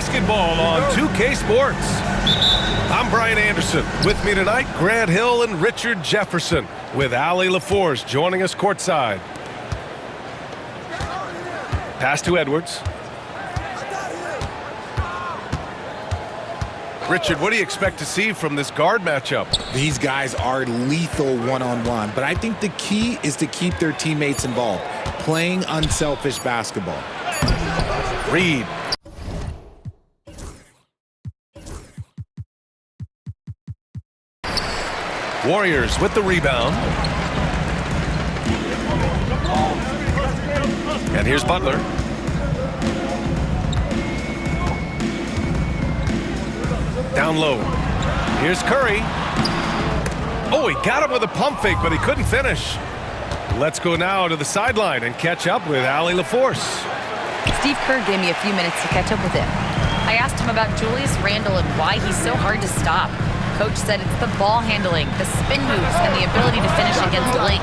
basketball on 2K Sports. I'm Brian Anderson. With me tonight, Grant Hill and Richard Jefferson, with Ali LaForce joining us courtside. Pass to Edwards. Richard, what do you expect to see from this guard matchup? These guys are lethal one-on-one, but I think the key is to keep their teammates involved, playing unselfish basketball. Reed. Warriors with the rebound. And here's Butler. Down low. Here's Curry. Oh, he got him with a pump fake, but he couldn't finish. Let's go now to the sideline and catch up with Ali LaForce. Steve Kerr gave me a few minutes to catch up with him. I asked him about Julius Randle and why he's so hard to stop. Coach said it's the ball handling, the spin moves, and the ability to finish against length.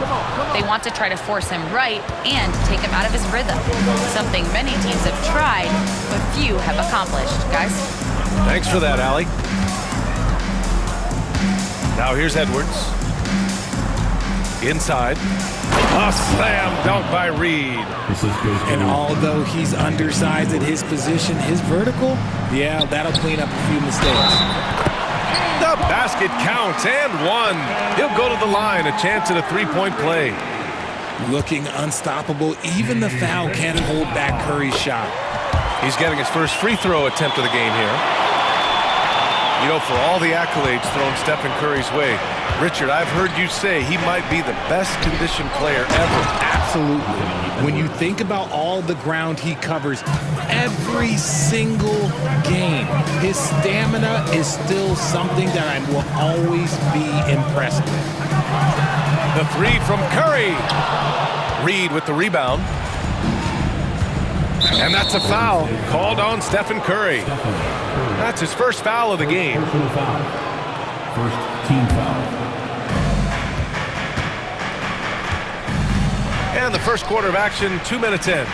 They want to try to force him right and take him out of his rhythm, something many teams have tried, but few have accomplished. Guys? Thanks for that, Ali. Now here's Edwards. Inside. A slam dunk by Reed. And although he's undersized at his position, his vertical, yeah, that'll clean up a few mistakes. The basket counts and one. He'll go to the line, a chance at a three-point play. Looking unstoppable. Even the foul can't hold back Curry's shot. He's getting his first free throw attempt of the game here. You know, for all the accolades thrown Stephen Curry's way, Richard, I've heard you say he might be the best conditioned player ever. Absolutely. When you think about all the ground he covers every single game, his stamina is still something that I will always be impressed with. The three from Curry. Reed with the rebound. And that's a foul called on Stephen Curry. That's his first foul of the game. First team foul. And the first quarter of action, 2 minutes in.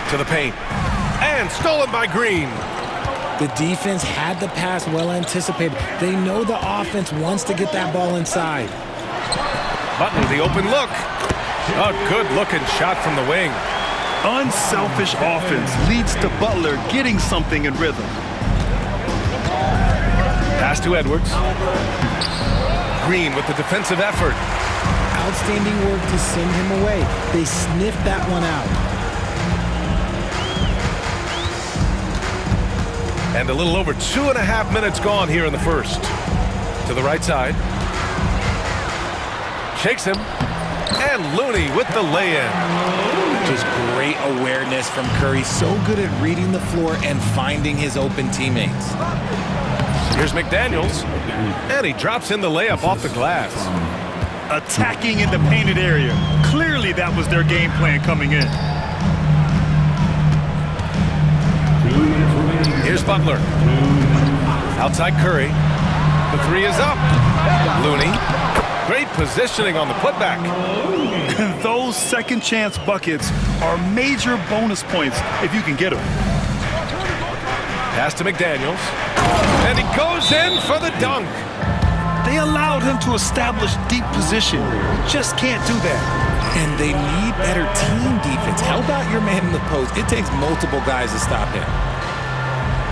To the paint. And stolen by Green. The defense had the pass well anticipated. They know the offense wants to get that ball inside. Butler, the open look. A good-looking shot from the wing. Unselfish offense leads to Butler getting something in rhythm. Pass to Edwards. Green with the defensive effort. Outstanding work to send him away. They sniffed that one out. And a little over 2.5 minutes gone here in the first. To the right side. Shakes him. And Looney with the lay-in. Just great awareness from Curry. So good at reading the floor and finding his open teammates. Here's McDaniels. And he drops in the layup off the glass. Attacking in the painted area. Clearly that was their game plan coming in. Here's Butler. Outside Curry. The three is up. Looney. Great positioning on the putback. Those second chance buckets are major bonus points if you can get them. Pass to McDaniels. And he goes in for the dunk. They allowed him to establish deep position. Just can't do that. And they need better team defense. Help out your man in the post. It takes multiple guys to stop him.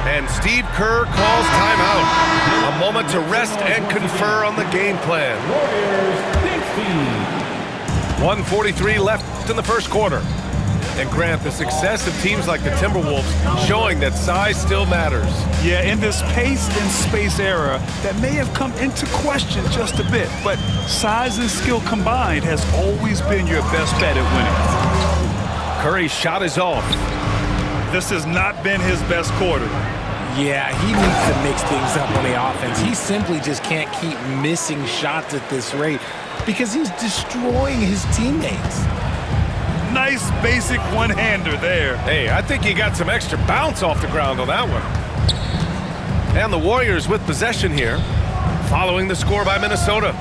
And Steve Kerr calls timeout. A moment to rest and confer on the game plan. 1:43 left in the first quarter. And Grant, the success of teams like the Timberwolves showing that size still matters. Yeah, in this pace and space era, that may have come into question just a bit, but size and skill combined has always been your best bet at winning. Curry's shot is off. This has not been his best quarter. Yeah, he needs to mix things up on the offense. He simply just can't keep missing shots at this rate because he's destroying his teammates. Nice basic one-hander there. Hey, I think he got some extra bounce off the ground on that one. And the Warriors with possession here, following the score by Minnesota.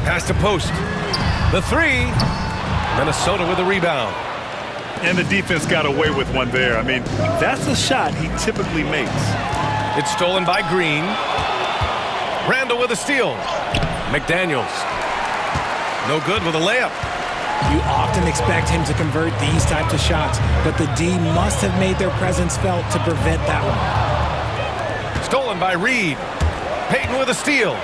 Pass to post. The three. Minnesota with a rebound. And the defense got away with one there. I mean, that's a shot he typically makes. It's stolen by Green. Randall with a steal. McDaniels. No good with a layup. You often expect him to convert these types of shots, but the D must have made their presence felt to prevent that one. Stolen by Reed. Payton with a steal.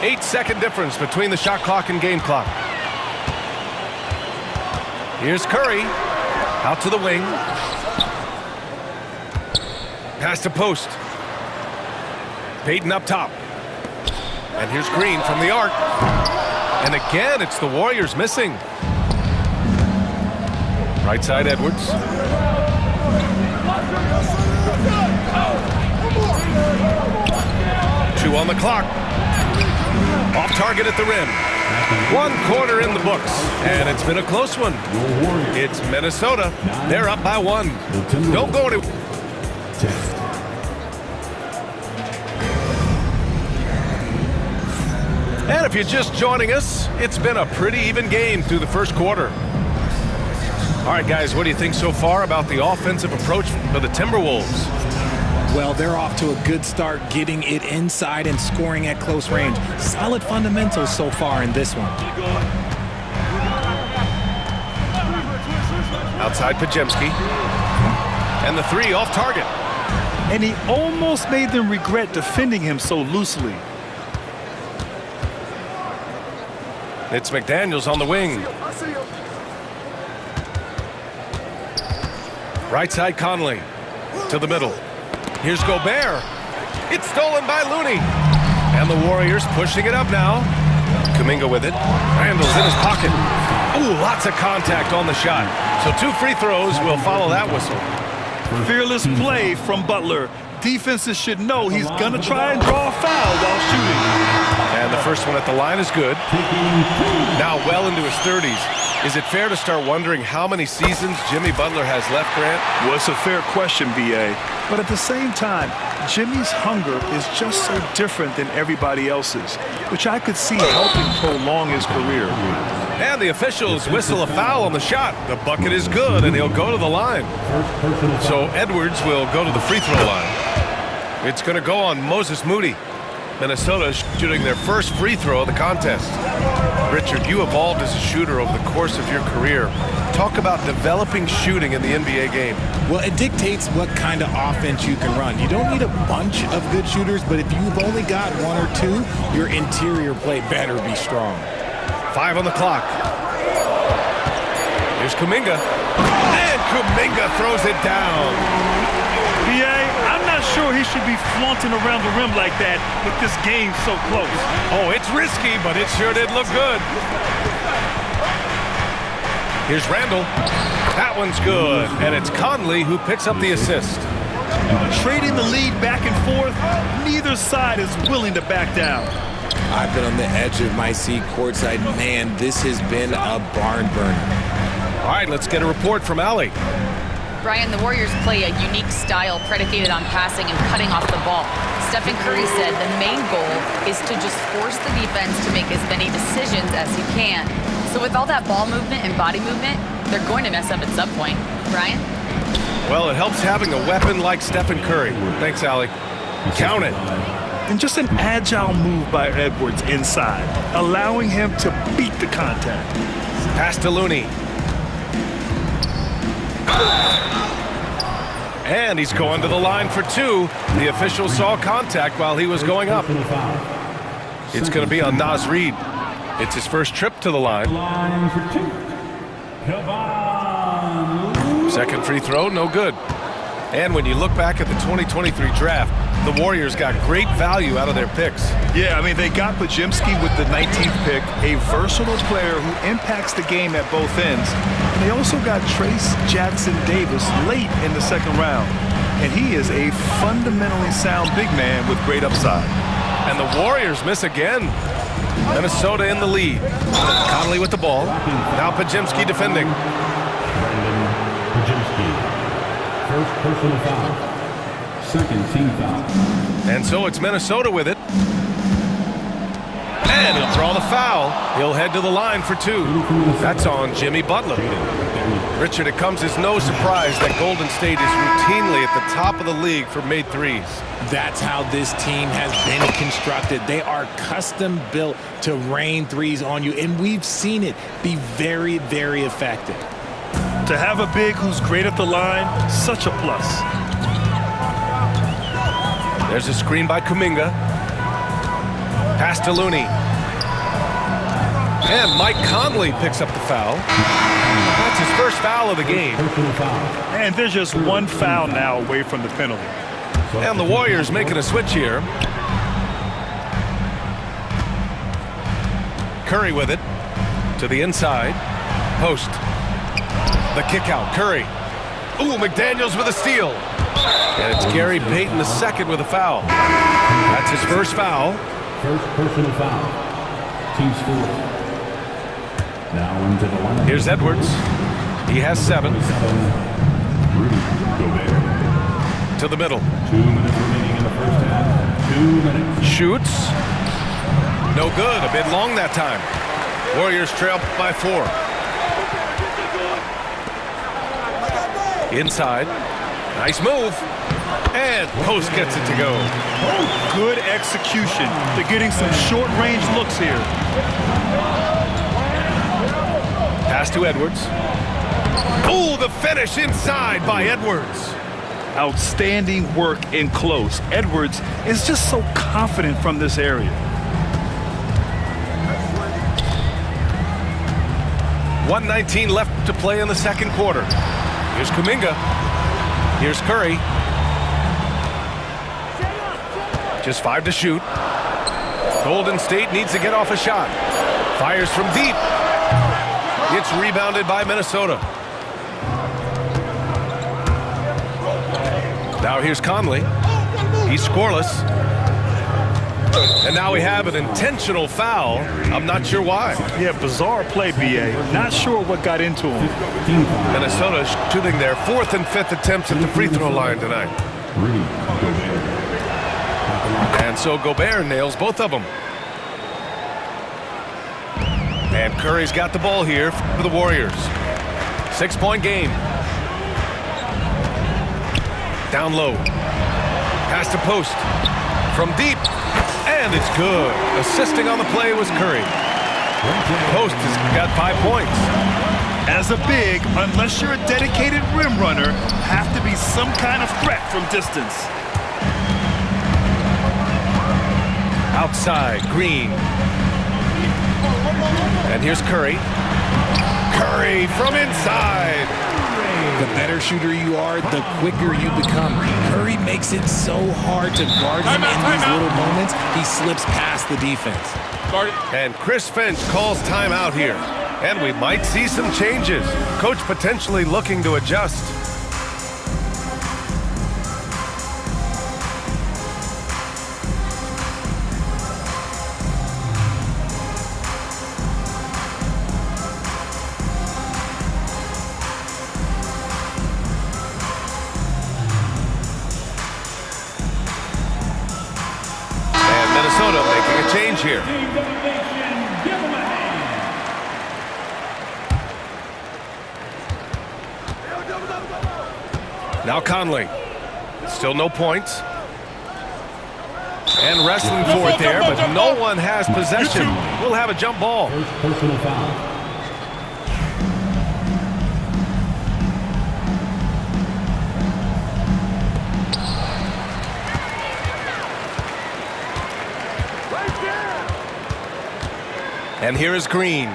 8-second difference between the shot clock and game clock. Here's Curry. Out to the wing. Pass to post. Payton up top. And here's Green from the arc. And again, it's the Warriors missing. Right side, Edwards. Two on the clock. Off target at the rim. 1 quarter in the books, and it's been a close one. It's Minnesota. They're up by 1. Don't go anywhere. And if you're just joining us, it's been a pretty even game through the first quarter. All right, guys, what do you think so far about the offensive approach for the Timberwolves? Well, they're off to a good start getting it inside and scoring at close range. Solid fundamentals so far in this one. Outside Pajemski. And the 3 off target. And he almost made them regret defending him so loosely. It's McDaniels on the wing. Right side Conley. To the middle. Here's Gobert. It's stolen by Looney. And the Warriors pushing it up now. Kuminga with it. Randall's in his pocket. Ooh, lots of contact on the shot. So 2 free throws will follow that whistle. Fearless play from Butler. Defenses should know he's going to try and draw a foul while shooting. And the first one at the line is good. Now well into his 30s. Is it fair to start wondering how many seasons Jimmy Butler has left, Grant? Well, it's a fair question, B.A. But at the same time, Jimmy's hunger is just so different than everybody else's, which I could see helping prolong his career. And the officials whistle a foul on the shot. The bucket is good, and he'll go to the line. So Edwards will go to the free throw line. It's going to go on Moses Moody. Minnesota shooting their first free throw of the contest. Richard, you evolved as a shooter over the course of your career. Talk about developing shooting in the NBA game. Well, it dictates what kind of offense you can run. You don't need a bunch of good shooters, but if you've only got 1 or 2, your interior play better be strong. 5 on the clock. Here's Kuminga. And Kuminga throws it down. B.A., I'm not sure he should be flaunting around the rim like that with this game so close. Oh, it's risky, but it sure did look good. Here's Randall. That one's good. And it's Conley who picks up the assist. Trading the lead back and forth, neither side is willing to back down. I've been on the edge of my seat courtside. Man, this has been a barn burner. All right, let's get a report from Allie. Brian, the Warriors play a unique style predicated on passing and cutting off the ball. Stephen Curry said the main goal is to just force the defense to make as many decisions as he can. So with all that ball movement and body movement, they're going to mess up at some point. Brian? Well, it helps having a weapon like Stephen Curry. Thanks, Allie. Count it. And just an agile move by Edwards inside, allowing him to beat the contact. Pass to Looney. And he's going to the line for 2. The official saw contact while he was going up. It's going to be on Naz Reid. It's his first trip to the line. Second free throw, no good. And when you look back at the 2023 draft, the Warriors got great value out of their picks. Yeah, I mean, they got Pajemski with the 19th pick, a versatile player who impacts the game at both ends. And they also got Trace Jackson Davis late in the second round. And he is a fundamentally sound big man with great upside. And the Warriors miss again. Minnesota in the lead. Conley with the ball. Now Pajemski defending. First personal foul. Second team foul. And so it's Minnesota with it. And he'll draw the foul. He'll head to the line for 2. That's on Jimmy Butler. Richard, it comes as no surprise that Golden State is routinely at the top of the league for made threes. That's how this team has been constructed. They are custom built to rain threes on you, and we've seen it be very, very effective. To have a big who's great at the line, such a plus. There's a screen by Kuminga. Pass to Looney. And Mike Conley picks up the foul. That's his first foul of the game. And there's just one foul now away from the penalty. And the Warriors making a switch here. Curry with it. To the inside. Post. The kick out. Curry. Ooh, McDaniels with a steal. And it's Gary Payton II with a foul. That's his first foul. First personal foul. Team score. Now into the line. Here's Edwards. He has 7. Rudy Gobert. To the middle. 2 minutes remaining in the first half. 2 minutes. Shoots. No good. A bit long that time. Warriors trail by 4. Inside. Nice move. And Post gets it to go. Good execution. They're getting some short-range looks here. Pass to Edwards. Oh, the finish inside by Edwards. Outstanding work in close. Edwards is just so confident from this area. .119 left to play in the second quarter. Here's Kuminga. Here's Curry. Just 5 to shoot. Golden State needs to get off a shot. Fires from deep. It's rebounded by Minnesota. Now here's Conley. He's scoreless. And now we have an intentional foul. I'm not sure why. Yeah, bizarre play, B.A. Not sure what got into him. Minnesota shooting their 4th and 5th attempts at the free throw line tonight. And so Gobert nails both of them. And Curry's got the ball here for the Warriors. 6-point game. Down low. Pass to Post. From deep. And it's good. Assisting on the play was Curry. Post has got 5 points. As a big, unless you're a dedicated rim runner, have to be some kind of threat from distance. Outside, Green. And here's Curry. Curry from inside. The better shooter you are, the quicker you become. Curry makes it so hard to guard him in these little moments. He slips past the defense. And Chris Finch calls timeout here. And we might see some changes. Coach potentially looking to adjust. Making a change here. Now Conley. Still no points. And wrestling for it there, but no one has possession. We'll have a jump ball. First personal foul. And here is Green.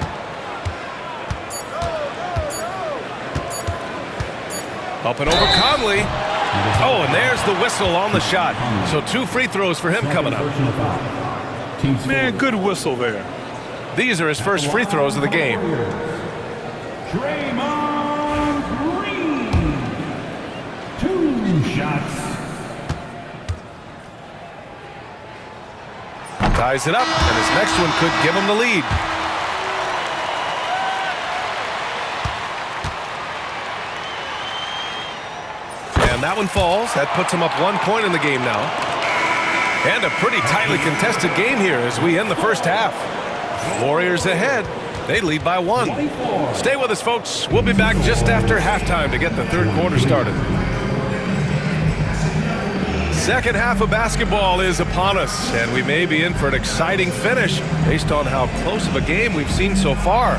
Up and over Conley. Oh, and there's the whistle on the shot. So 2 free throws for him coming up. Man, good whistle there. These are his first free throws of the game. Draymond Green. 2 shots. Ties it up, and his next one could give him the lead. And that one falls. That puts him up 1 point in the game now. And a pretty tightly contested game here as we end the first half. Warriors ahead. They lead by 1. Stay with us, folks. We'll be back just after halftime to get the third quarter started. Second half of basketball is upon us, and we may be in for an exciting finish based on how close of a game we've seen so far.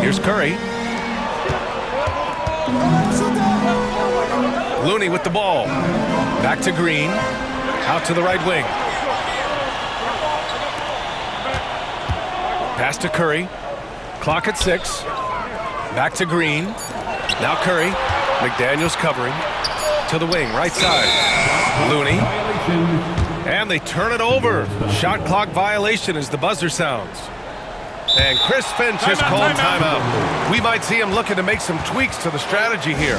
Here's Curry. Looney with the ball. Back to Green. Out to the right wing. Pass to Curry. Clock at 6. Back to Green. Now Curry. McDaniels covering. To the wing, right side. Looney. And they turn it over. Shot clock violation as the buzzer sounds. And Chris Finch has called timeout. We might see him looking to make some tweaks to the strategy here.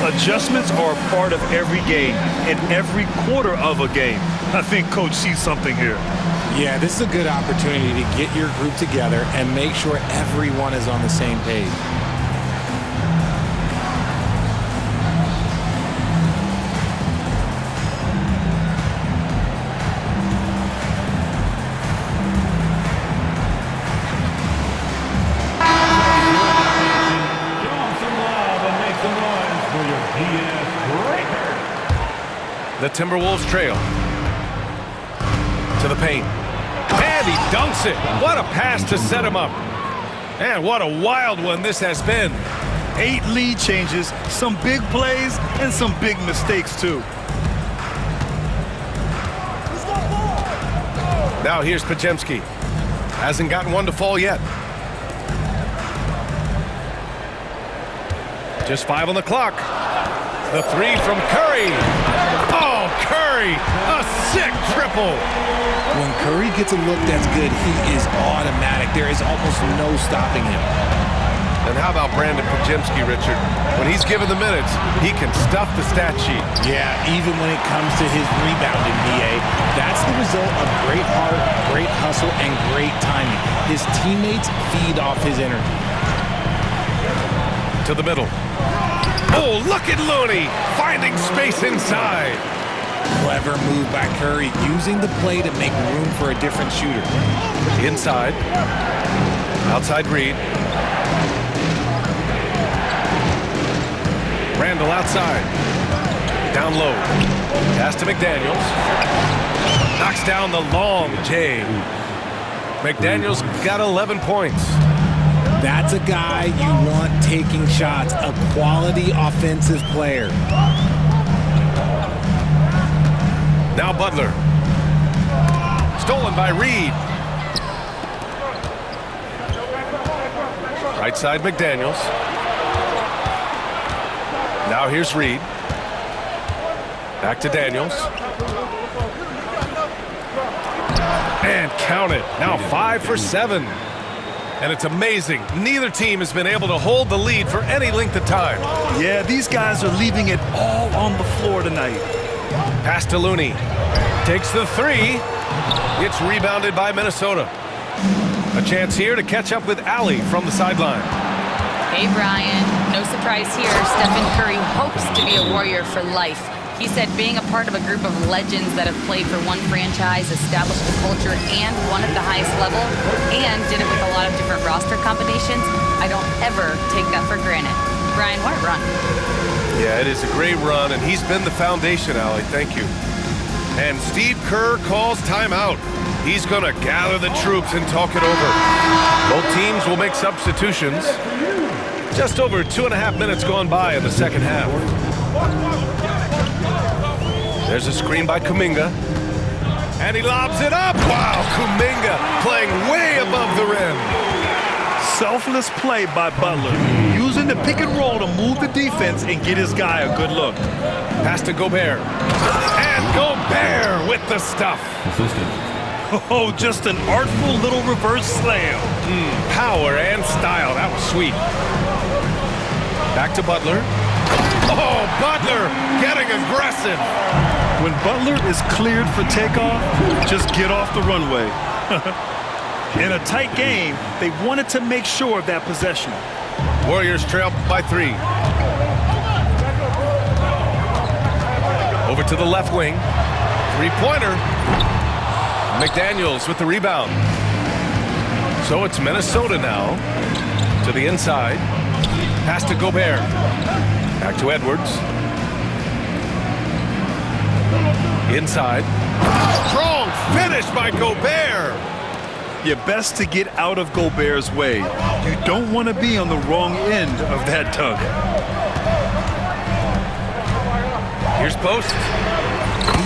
Adjustments are a part of every game and every quarter of a game. I think Coach sees something here. Yeah, this is a good opportunity to get your group together and make sure everyone is on the same page. The Timberwolves trail. To the paint. And he dunks it. What a pass to set him up. And what a wild one this has been. 8 lead changes, some big plays, and some big mistakes, too. Now here's Pajemski. Hasn't gotten one to fall yet. Just 5 on the clock. The 3 from Curry. Oh, Curry, a sick triple. When Curry gets a look that's good, he is automatic. There is almost no stopping him. And how about Brandon Pajemski, Richard? When he's given the minutes, he can stuff the stat sheet. Yeah, even when it comes to his rebounding, BA, that's the result of great heart, great hustle, and great timing. His teammates feed off his energy. To the middle. Oh, look at Looney finding space inside. Clever move by Curry, using the play to make room for a different shooter. Inside. Outside Reed. Randall outside. Down low. Pass to McDaniels. Knocks down the long J. McDaniels got 11 points. That's a guy you want taking shots, a quality offensive player. Now Butler. Stolen by Reed. Right side McDaniels. Now here's Reed. Back to Daniels. And count it. Now 5 for 7. And it's amazing. Neither team has been able to hold the lead for any length of time. Yeah, these guys are leaving it all on the floor tonight. Pass to Looney. Takes the 3. It's rebounded by Minnesota. A chance here to catch up with Allie from the sideline. Hey, Brian. No surprise here. Stephen Curry hopes to be a Warrior for life. He said being a part of a group of legends that have played for one franchise, established a culture, and won at the highest level, and did it with a lot of different roster combinations, I don't ever take that for granted. Brian, what a run. Yeah, it is a great run, and he's been the foundation, Allie. Thank you. And Steve Kerr calls timeout. He's going to gather the troops and talk it over. Both teams will make substitutions. Just over 2.5 minutes gone by in the second half. There's a screen by Kuminga. And he lobs it up. Wow, Kuminga playing way above the rim. Selfless play by Butler, using the pick and roll to move the defense and get his guy a good look. Pass to Gobert. And Gobert with the stuff. Oh, just an artful little reverse slam. Power and style. That was sweet. Back to Butler. Oh, Butler getting aggressive. When Butler is cleared for takeoff, just get off the runway. In a tight game, they wanted to make sure of that possession. Warriors trail by 3. Over to the left wing. Three-pointer. McDaniels with the rebound. So it's Minnesota now. To the inside. Pass to Gobert. Back to Edwards. Inside. Strong finish by Gobert. You're best to get out of Gobert's way. You don't want to be on the wrong end of that tug. Here's Post.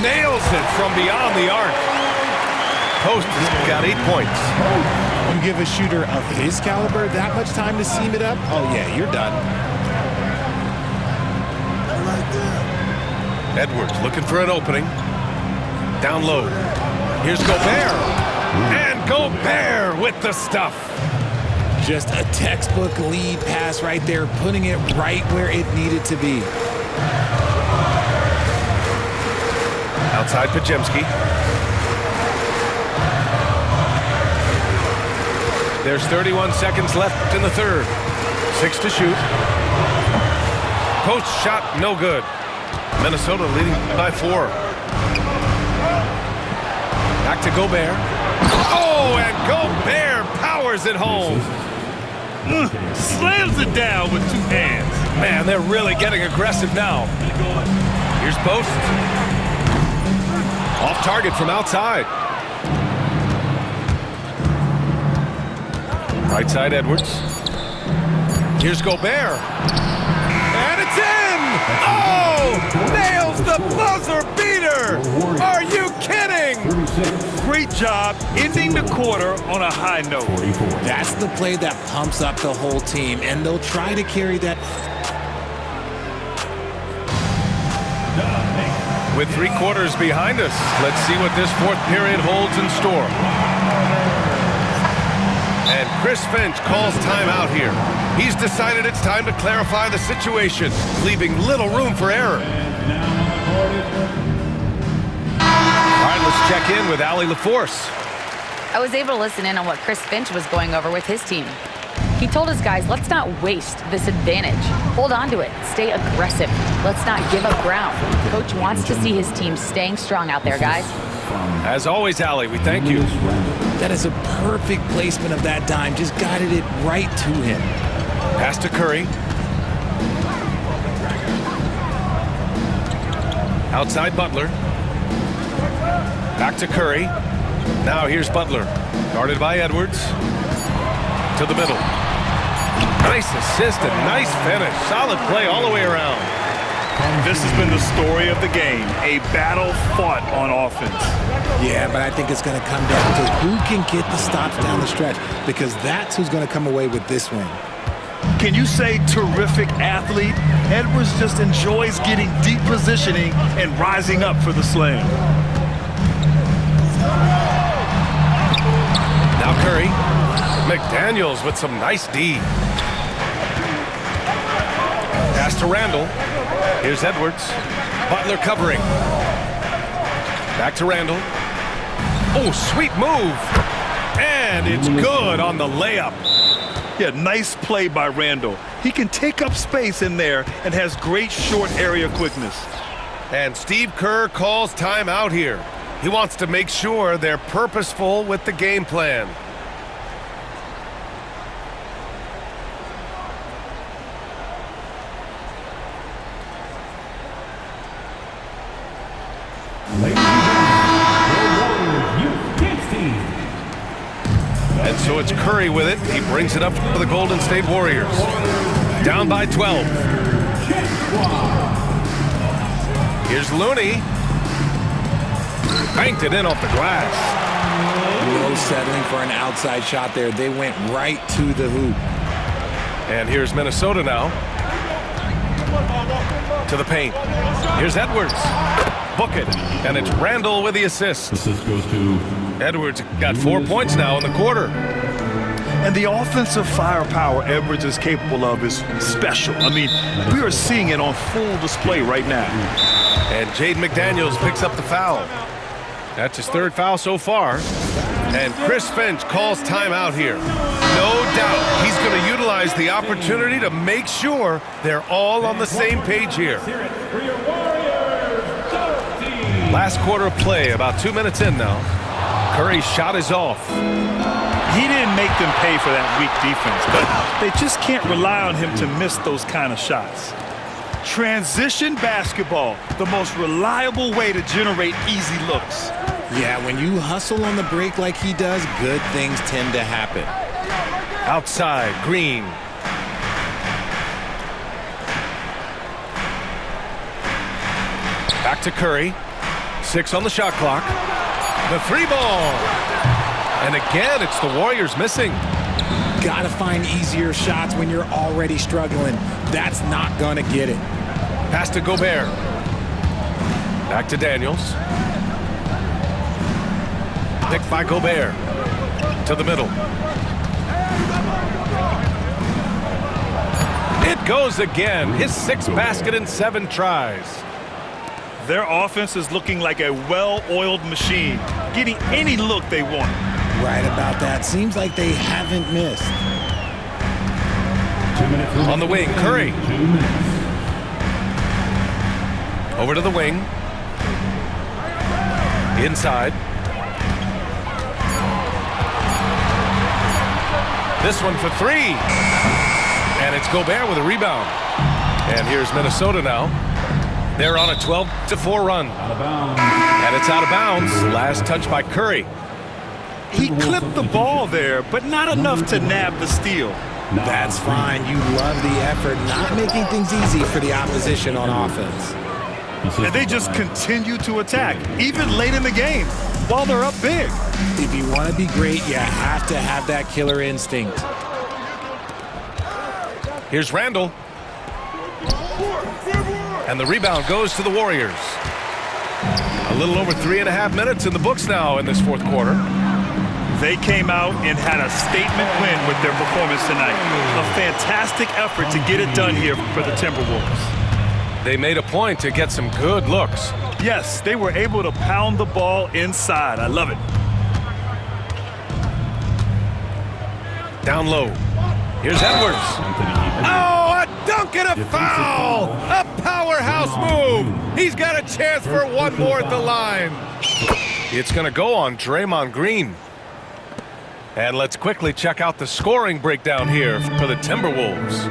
Nails it from beyond the arc. Post has got 8 points. You give a shooter of his caliber that much time to seam it up? Oh, yeah, you're done. Edwards looking for an opening. Down low. Here's Gobert. And Gobert with the stuff. Just a textbook lead pass right there, putting it right where it needed to be. Outside Pajemski. There's 31 seconds left in the third. 6 to shoot. Post shot no good. Minnesota leading by 4. Back to Gobert. Oh, and Gobert powers it home. Slams it down with 2 hands. Man, they're really getting aggressive now. Here's Post. Off target from outside. Right side Edwards. Here's Gobert. And it's in! Oh! Nails the buzzer beater! Are you kidding? Great job ending the quarter on a high note. That's the play that pumps up the whole team, and they'll try to carry that. With 3 quarters behind us, let's see what this 4th period holds in store. And Chris Finch calls timeout here. He's decided it's time to clarify the situation, leaving little room for error. All right, let's check in with Allie LaForce. I was able to listen in on what Chris Finch was going over with his team. He told his guys, let's not waste this advantage. Hold on to it. Stay aggressive. Let's not give up ground. Coach wants to see his team staying strong out there, guys. As always, Allie, we thank you. That is a perfect placement of that dime. Just guided it right to him. Pass to Curry. Outside Butler. Back to Curry. Now here's Butler. Guarded by Edwards. To the middle. Nice assist and nice finish. Solid play all the way around. This has been the story of the game. A battle fought on offense. Yeah, but I think it's going to come down to who can get the stops down the stretch, because that's who's going to come away with this win. Can you say terrific athlete? Edwards just enjoys getting deep positioning and rising up for the slam. Now Curry. McDaniels with some nice D. Pass to Randall. Here's Edwards. Butler covering. Back to Randall. Oh, sweet move. And it's good on the layup. Yeah, nice play by Randall. He can take up space in there and has great short area quickness. And Steve Kerr calls timeout here. He wants to make sure they're purposeful with the game plan. And so it's Curry with it. He brings it up for the Golden State Warriors. Down by 12. Here's Looney. Banked it in off the glass. No settling for an outside shot there. They went right to the hoop. And here's Minnesota now. To the paint. Here's Edwards. Book it. And it's Randall with the assist. Assist goes to Edwards got 4 points now in the quarter. And the offensive firepower Edwards is capable of is special. I mean, we are seeing it on full display right now. And Jaden McDaniels picks up the foul. That's his 3rd foul so far. And Chris Finch calls timeout here. No doubt he's going to utilize the opportunity to make sure they're all on the same page here. Last quarter of play, about 2 minutes in now. Curry's shot is off. He didn't make them pay for that weak defense, but they just can't rely on him to miss those kind of shots. Transition basketball, the most reliable way to generate easy looks. Yeah, when you hustle on the break like he does, good things tend to happen. Outside, Green. Back to Curry. 6 on the shot clock. The 3-ball. And again, it's the Warriors missing. Gotta find easier shots when you're already struggling. That's not gonna get it. Pass to Gobert. Back to Daniels. Picked by Gobert. To the middle. It goes again. His 6th basket in 7 tries. Their offense is looking like a well-oiled machine, getting any look they want. Right about that. Seems like they haven't missed. 2 minutes. On the wing, Curry. 2 minutes. Over to the wing. Inside. This one for 3. And it's Gobert with a rebound. And here's Minnesota now. They're on a 12-4 run. Out of bounds. And it's out of bounds. Last touch by Curry. He clipped the ball there, but not enough to nab the steal. That's fine. You love the effort, not making things easy for the opposition on offense. And they just continue to attack, even late in the game, while they're up big. If you want to be great, you have to have that killer instinct. Here's Randall. And the rebound goes to the Warriors. A little over 3.5 minutes in the books now in this 4th quarter. They came out and had a statement win with their performance tonight. A fantastic effort to get it done here for the Timberwolves. They made a point to get some good looks. Yes, they were able to pound the ball inside. I love it. Down low. Here's Edwards. Oh, a dunk and a foul! A powerhouse move! He's got a chance for one more at the line. It's going to go on Draymond Green. And let's quickly check out the scoring breakdown here for the Timberwolves.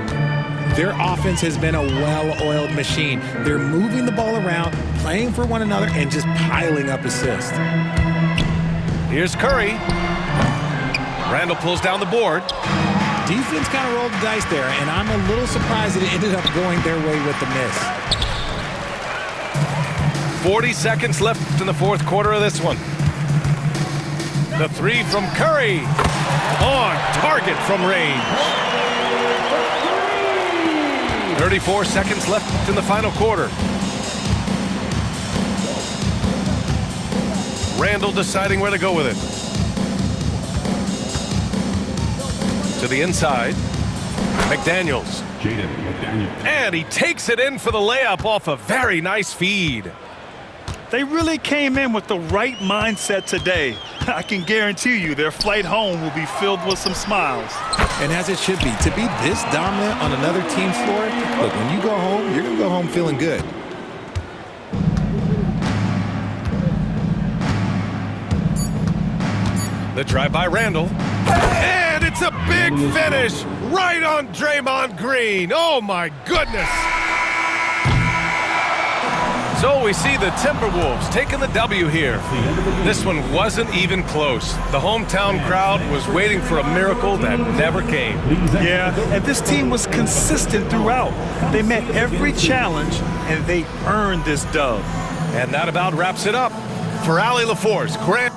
Their offense has been a well-oiled machine. They're moving the ball around, playing for one another, and just piling up assists. Here's Curry. Randall pulls down the board. Defense kind of rolled the dice there, and I'm a little surprised that it ended up going their way with the miss. 40 seconds left in the 4th quarter of this one. The 3 from Curry. On target from range. 34 seconds left in the final quarter. Randall deciding where to go with it. To the inside. McDaniels. And he takes it in for the layup off a very nice feed. They really came in with the right mindset today. I can guarantee you their flight home will be filled with some smiles. And as it should be, to be this dominant on another team's floor, look, when you go home, you're going to go home feeling good. The drive by Randall. And it's a big finish right on Draymond Green. Oh, my goodness. So we see the Timberwolves taking the W here. This one wasn't even close. The hometown crowd was waiting for a miracle that never came. Yeah, and this team was consistent throughout. They met every challenge, and they earned this dub. And that about wraps it up. For Allie LaForce, Grant